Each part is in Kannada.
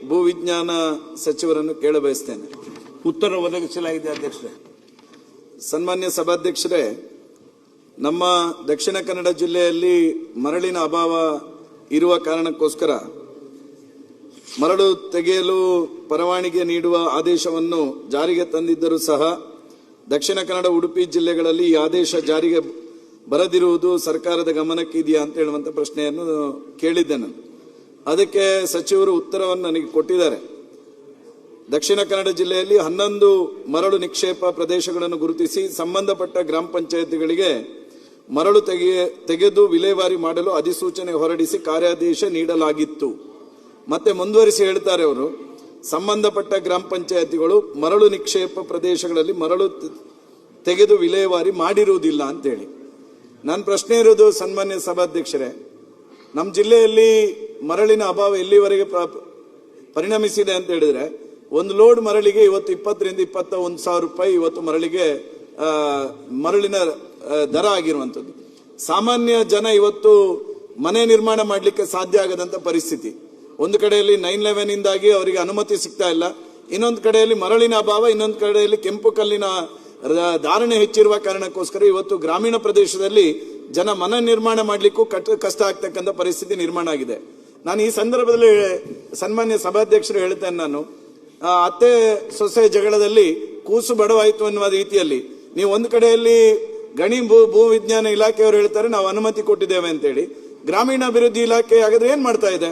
ಭೂವಿಜ್ಞಾನ ಸಚಿವರನ್ನು ಕೇಳಬಯಸ್ತೇನೆ. ಉತ್ತರ ಒದಗಿಸಲಾಗಿದೆ ಅಧ್ಯಕ್ಷರೇ. ಸನ್ಮಾನ್ಯ ಸಭಾಧ್ಯಕ್ಷರೇ, ನಮ್ಮ ದಕ್ಷಿಣ ಕನ್ನಡ ಜಿಲ್ಲೆಯಲ್ಲಿ ಮರಳಿನ ಅಭಾವ ಇರುವ ಕಾರಣಕ್ಕೋಸ್ಕರ ಮರಳು ತೆಗೆಯಲು ಪರವಾನಗಿ ನೀಡುವ ಆದೇಶವನ್ನು ಜಾರಿಗೆ ತಂದಿದ್ದರೂ ಸಹ ದಕ್ಷಿಣ ಕನ್ನಡ, ಉಡುಪಿ ಜಿಲ್ಲೆಗಳಲ್ಲಿ ಈ ಆದೇಶ ಜಾರಿಗೆ ಬರದಿರುವುದು ಸರ್ಕಾರದ ಗಮನಕ್ಕೆ ಇದೆಯಾ ಅಂತ ಹೇಳುವಂತ ಪ್ರಶ್ನೆಯನ್ನು ಕೇಳಿದ್ದೆ ನಾನು. ಅದಕ್ಕೆ ಸಚಿವರು ಉತ್ತರವನ್ನು ನನಗೆ ಕೊಟ್ಟಿದ್ದಾರೆ. ದಕ್ಷಿಣ ಕನ್ನಡ ಜಿಲ್ಲೆಯಲ್ಲಿ 11 ಮರಳು ನಿಕ್ಷೇಪ ಪ್ರದೇಶಗಳನ್ನು ಗುರುತಿಸಿ ಸಂಬಂಧಪಟ್ಟ ಗ್ರಾಮ ಪಂಚಾಯತ್ಗಳಿಗೆ ಮರಳು ತೆಗೆದು ವಿಲೇವಾರಿ ಮಾಡಲು ಅಧಿಸೂಚನೆ ಹೊರಡಿಸಿ ಕಾರ್ಯಾದೇಶ ನೀಡಲಾಗಿತ್ತು. ಮತ್ತೆ ಮುಂದುವರಿಸಿ ಹೇಳ್ತಾರೆ ಅವರು, ಸಂಬಂಧಪಟ್ಟ ಗ್ರಾಮ ಪಂಚಾಯತಿಗಳು ಮರಳು ನಿಕ್ಷೇಪ ಪ್ರದೇಶಗಳಲ್ಲಿ ಮರಳು ತೆಗೆದು ವಿಲೇವಾರಿ ಮಾಡಿರುವುದಿಲ್ಲ ಅಂತೇಳಿ. ನನ್ನ ಪ್ರಶ್ನೆ ಇರೋದು ಸನ್ಮಾನ್ಯ ಸಭಾಧ್ಯಕ್ಷರೇ, ನಮ್ಮ ಜಿಲ್ಲೆಯಲ್ಲಿ ಮರಳಿನ ಅಭಾವ ಎಲ್ಲಿವರೆಗೆ ಪರಿಣಮಿಸಿದೆ ಅಂತ ಹೇಳಿದ್ರೆ, ಒಂದು ಲೋಡ್ ಮರಳಿಗೆ ಇವತ್ತು 20 ರಿಂದ 21 ಸಾವಿರ ರೂಪಾಯಿ ಇವತ್ತು ಮರಳಿನ ದರ ಆಗಿರುವಂಥದ್ದು. ಸಾಮಾನ್ಯ ಜನ ಇವತ್ತು ಮನೆ ನಿರ್ಮಾಣ ಮಾಡಲಿಕ್ಕೆ ಸಾಧ್ಯ ಆಗದಂತ ಪರಿಸ್ಥಿತಿ. ಒಂದು ಕಡೆಯಲ್ಲಿ 9/11 ಇಂದಾಗಿ ಅವರಿಗೆ ಅನುಮತಿ ಸಿಗ್ತಾ ಇಲ್ಲ, ಇನ್ನೊಂದು ಕಡೆಯಲ್ಲಿ ಮರಳಿನ ಅಭಾವ, ಇನ್ನೊಂದು ಕಡೆಯಲ್ಲಿ ಕೆಂಪು ಕಲ್ಲಿನ ಧಾರಣೆ ಹೆಚ್ಚಿರುವ ಕಾರಣಕ್ಕೋಸ್ಕರ ಇವತ್ತು ಗ್ರಾಮೀಣ ಪ್ರದೇಶದಲ್ಲಿ ಜನ ಮನೆ ನಿರ್ಮಾಣ ಮಾಡಲಿಕ್ಕೂ ಕಷ್ಟ ಆಗ್ತಕ್ಕಂಥ ಪರಿಸ್ಥಿತಿ ನಿರ್ಮಾಣ ಆಗಿದೆ. ನಾನು ಈ ಸಂದರ್ಭದಲ್ಲಿ ಸನ್ಮಾನ್ಯ ಸಭಾಧ್ಯಕ್ಷರು ಹೇಳ್ತೇನೆ, ನಾನು ಅತ್ತೆ ಸೊಸೆ ಜಗಳದಲ್ಲಿ ಕೂಸು ಬಡವಾಯಿತು ಅನ್ನುವ ರೀತಿಯಲ್ಲಿ ನೀವು ಒಂದು ಕಡೆಯಲ್ಲಿ ಗಣಿ ಭೂ ವಿಜ್ಞಾನ ಇಲಾಖೆಯವರು ಹೇಳ್ತಾರೆ ನಾವು ಅನುಮತಿ ಕೊಟ್ಟಿದ್ದೇವೆ ಅಂತೇಳಿ, ಗ್ರಾಮೀಣಾಭಿವೃದ್ಧಿ ಇಲಾಖೆ ಹಾಗಾದ್ರೆ ಏನ್ ಮಾಡ್ತಾ ಇದೆ?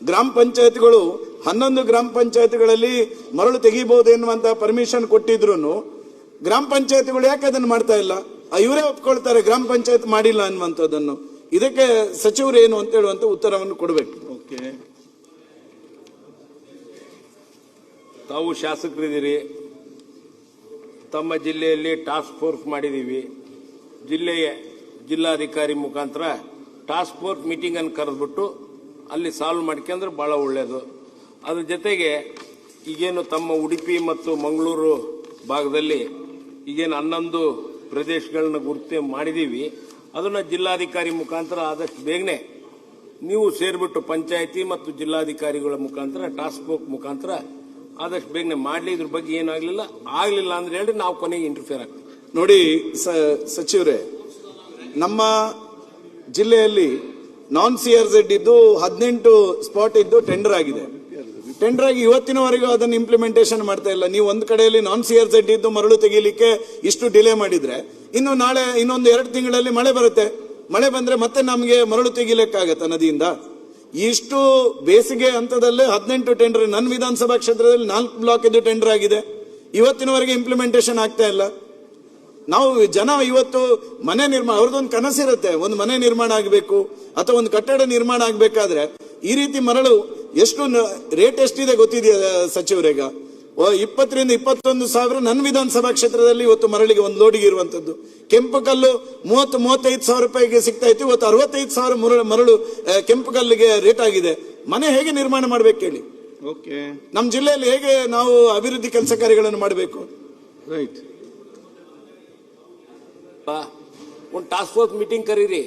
ಗ್ರಾಮ ಪಂಚಾಯತ್ಗಳು 11 ಗ್ರಾಮ ಪಂಚಾಯತ್ಗಳಲ್ಲಿ ಮರಳು ತೆಗಿಬಹುದು ಎನ್ನುವಂತ ಪರ್ಮಿಷನ್ ಕೊಟ್ಟಿದ್ರು ಗ್ರಾಮ ಪಂಚಾಯತ್ಗಳು ಯಾಕೆ ಅದನ್ನು ಮಾಡ್ತಾ ಇಲ್ಲ? ಇವರೇ ಒಪ್ಕೊಳ್ತಾರೆ ಗ್ರಾಮ ಪಂಚಾಯತ್ ಮಾಡಿಲ್ಲ ಅನ್ನುವಂಥದ್ದನ್ನು. ಇದಕ್ಕೆ ಸಚಿವರು ಏನು ಅಂತ ಹೇಳುವಂತ ಉತ್ತರವನ್ನು ಕೊಡಬೇಕು. ಓಕೆ, ತಾವು ಶಾಸಕರಿದ್ದೀರಿ, ತಮ್ಮ ಜಿಲ್ಲೆಯಲ್ಲಿ ಟಾಸ್ಕ್ ಫೋರ್ಸ್ ಮಾಡಿದೀವಿ. ಜಿಲ್ಲಾಧಿಕಾರಿ ಮುಖಾಂತರ ಟಾಸ್ಕ್ ಫೋರ್ಸ್ ಮೀಟಿಂಗ್ ಅನ್ನು ಕರೆದ್ಬಿಟ್ಟು ಅಲ್ಲಿ ಸಾಲ್ವ್ ಮಾಡ್ಕೊಂಡ್ರೆ ಬಹಳ ಒಳ್ಳೆಯದು. ಅದ್ರ ಜೊತೆಗೆ ಈಗೇನು ತಮ್ಮ ಉಡುಪಿ ಮತ್ತು ಮಂಗಳೂರು ಭಾಗದಲ್ಲಿ ಈಗೇನು 11 ಪ್ರದೇಶಗಳನ್ನ ಗುರುತು ಮಾಡಿದೀವಿ, ಅದನ್ನ ಜಿಲ್ಲಾಧಿಕಾರಿ ಮುಖಾಂತರ ಆದಷ್ಟು ಬೇಗನೆ ನೀವು ಸೇರ್ಬಿಟ್ಟು ಪಂಚಾಯತಿ ಮತ್ತು ಜಿಲ್ಲಾಧಿಕಾರಿಗಳ ಮುಖಾಂತರ ಟಾಸ್ಕ್ ಫೋರ್ಸ್ ಮುಖಾಂತರ ಆದಷ್ಟು ಬೇಗನೆ ಮಾಡಲಿ. ಇದ್ರ ಬಗ್ಗೆ ಏನಾಗ್ಲಿಲ್ಲ ಅಂದ್ರೆ ಹೇಳ್ರಿ, ನಾವು ಕೊನೆಗೆ ಇಂಟರ್ಫಿಯರ್ ಆಗ್ತೀವಿ. ನೋಡಿ ಸಚಿವರೇ, ನಮ್ಮ ಜಿಲ್ಲೆಯಲ್ಲಿ ನಾನ್ CRZ ಇದ್ದು 18 ಸ್ಪಾಟ್ ಇದ್ದು ಟೆಂಡರ್ ಆಗಿದೆ. ಟೆಂಡರ್ ಆಗಿ ಇವತ್ತಿನವರೆಗೂ ಅದನ್ನು ಇಂಪ್ಲಿಮೆಂಟೇಷನ್ ಮಾಡ್ತಾ ಇಲ್ಲ. ನೀವು ಒಂದು ಕಡೆಯಲ್ಲಿ ನಾನ್ CRZ ಇದ್ದು ಮರಳು ತೆಗೀಲಿಕ್ಕೆ ಇಷ್ಟು ಡಿಲೇ ಮಾಡಿದ್ರೆ, ಇನ್ನು ನಾಳೆ ಇನ್ನೊಂದು 2 ತಿಂಗಳಲ್ಲಿ ಮಳೆ ಬರುತ್ತೆ. ಮಳೆ ಬಂದ್ರೆ ಮತ್ತೆ ನಮಗೆ ಮರಳು ತೆಗಿಲಿಕ್ಕಾಗತ್ತ ನದಿಯಿಂದ? ಇಷ್ಟು ಬೇಸಿಗೆ ಹಂತದಲ್ಲೇ 18 ಟೆಂಡರ್, ನನ್ನ ವಿಧಾನಸಭಾ ಕ್ಷೇತ್ರದಲ್ಲಿ 4 ಬ್ಲಾಕ್ ಇದ್ದು ಟೆಂಡರ್ ಆಗಿದೆ. ಇವತ್ತಿನವರೆಗೆ ಇಂಪ್ಲಿಮೆಂಟೇಷನ್ ಆಗ್ತಾ ಇಲ್ಲ. ನಾವು ಜನ ಇವತ್ತು ಮನೆ ನಿರ್ಮಾಣ, ಅವ್ರದ್ದೊಂದು ಕನಸಿರುತ್ತೆ, ಒಂದು ಮನೆ ನಿರ್ಮಾಣ ಆಗಬೇಕು ಅಥವಾ ಒಂದು ಕಟ್ಟಡ ನಿರ್ಮಾಣ ಆಗಬೇಕಾದ್ರೆ ಈ ರೀತಿ ಮರಳು ಎಷ್ಟು ರೇಟ್ ಎಷ್ಟಿದೆ ಗೊತ್ತಿದೆಯಾ ಸಚಿವರೇಗ? 20 ರಿಂದ 21 ಸಾವಿರ ನನ್ನ ವಿಧಾನಸಭಾ ಕ್ಷೇತ್ರದಲ್ಲಿ ಇವತ್ತು ಮರಳಿಗೆ ಒಂದು ಲೋಡಿಗೆ ಇರುವಂತದ್ದು. ಕೆಂಪು ಕಲ್ಲು 30-35 ಸಾವಿರ ರೂಪಾಯಿಗೆ ಸಿಗ್ತಾ ಇತ್ತು, ಇವತ್ತು 65 ಸಾವಿರ ಮರಳು ಕೆಂಪು ಕಲ್ಲಿಗೆ ರೇಟ್ ಆಗಿದೆ. ಮನೆ ಹೇಗೆ ನಿರ್ಮಾಣ ಮಾಡ್ಬೇಕು ಹೇಳಿ? ಓಕೆ, ನಮ್ಮ ಜಿಲ್ಲೆಯಲ್ಲಿ ಹೇಗೆ ನಾವು ಅಭಿವೃದ್ಧಿ ಕೆಲಸ ಕಾರ್ಯಗಳನ್ನು ಮಾಡಬೇಕು? ರೈಟ್, ಒಂದು ಟಾಸ್ಕ್ ಫೋರ್ಸ್ ಮೀಟಿಂಗ್ ಕರೀರಿ,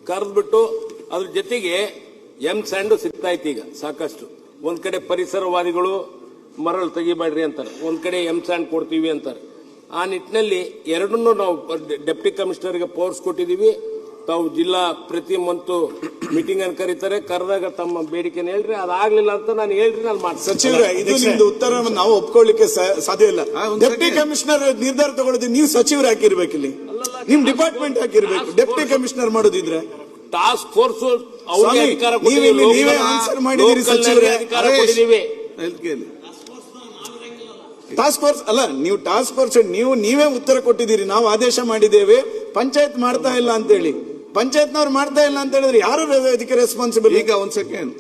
ಕರೆದ್ಬಿಟ್ಟು ಅದ್ರ ಜೊತೆಗೆ ಸ್ಯಾಂಡು ಸಿಗ್ತಾ ಇತ್ತು ಈಗ ಸಾಕಷ್ಟು. ಒಂದ್ ಕಡೆ ಪರಿಸರವಾದಿಗಳು ಮರಳು ತೆಗಿಬೇಡ್ರಿ ಅಂತಾರೆ, ಒಂದ್ ಕಡೆ ಸ್ಯಾಂಡ್ ಕೊಡ್ತೀವಿ ಅಂತಾರೆ. ಆ ನಿಟ್ಟಿನಲ್ಲಿ ಎರಡನ್ನೂ ನಾವು ಡೆಪ್ಟಿ ಕಮಿಷನರ್ಗೆ ಪವರ್ಸ್ ಕೊಟ್ಟಿದೀವಿ. ತಾವು ಜಿಲ್ಲಾ ಪ್ರತಿ ಮಂತು ಮೀಟಿಂಗ್ ಅನ್ನು ಕರೀತಾರೆ, ಕರೆದಾಗ ತಮ್ಮ ಬೇಡಿಕೆನ ಹೇಳ್ರಿ, ಅದಾಗ್ಲಿಲ್ಲ ಅಂತ ನಾನು ಹೇಳ್ರಿ, ನಾನು ಮಾಡ್ತೀನಿ. ಸಚಿವರೇ, ಇದು ನಿಮ್ದು ಉತ್ತರವನ್ನು ನಾವು ಒಪ್ಕೊಳ್ಳಿಕ್ಕೆ ಸಾಧ್ಯ ಇಲ್ಲ. ಡೆಪ್ಟಿ ಕಮಿಷನರ್ ನಿರ್ಧಾರ ತಗೊಳ್ಳೋದು ನೀವು ಸಚಿವರು ಹಾಕಿರ್ಬೇಕಿಲ್ಲಿ, ನಿಮ್ ಡಿಪಾರ್ಟ್ಮೆಂಟ್ ಹಾಕಿರ್ಬೇಕು. ಡೆಪ್ಟಿ ಕಮಿಷನರ್ ಮಾಡೋದಿದ್ರೆ ಟಾಸ್ಕ್ ಫೋರ್ಸ್ ನೀವೇ ಆನ್ಸರ್ ಮಾಡಿದಿರಿ ಸಚಿವರೇ. ಟಾಸ್ಕ್ ಫೋರ್ಸ್ ಅಲ್ಲ, ನೀವು ಟಾಸ್ಕ್ ಫೋರ್ಸ್ ನೀವೇ ಉತ್ತರ ಕೊಟ್ಟಿದ್ದೀರಿ. ನಾವು ಆದೇಶ ಮಾಡಿದ್ದೇವೆ, ಪಂಚಾಯತ್ ಮಾಡ್ತಾ ಇಲ್ಲ ಅಂತ ಹೇಳಿ. ಪಂಚಾಯತ್ನವ್ರು ಮಾಡ್ತಾ ಇಲ್ಲ ಅಂತ ಹೇಳಿದ್ರೆ ಯಾರು ಅದಕ್ಕೆ ರೆಸ್ಪಾನ್ಸಿಬಲ್? ಈಗ ಒಂದ್ ಸೆಕೆಂಡ್,